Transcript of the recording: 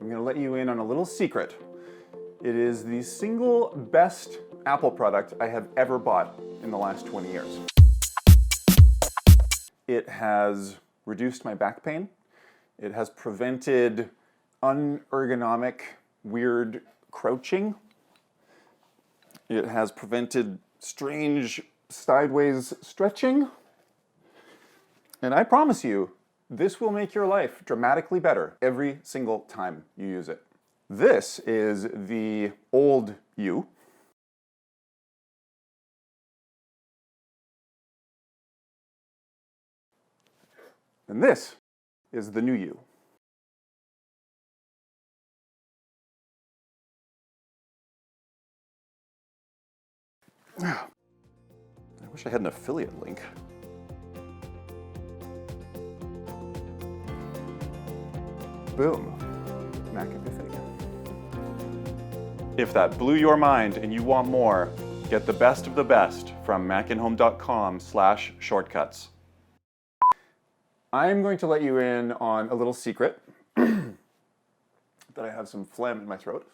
I'm going to let you in on a little secret. It is the single best Apple product I have ever bought in the last 20 years. It has reduced my back pain. It has prevented unergonomic, weird crouching. It has prevented strange sideways stretching. And I promise you, this will make your life dramatically better every single time you use it. This is the old you. And this is the new you. I wish I had an affiliate link. Boom. Mac Epiphany. If that blew your mind and you want more, get the best of the best from macinhome.com/shortcuts. I'm going to let you in on a little secret that I have some phlegm in my throat.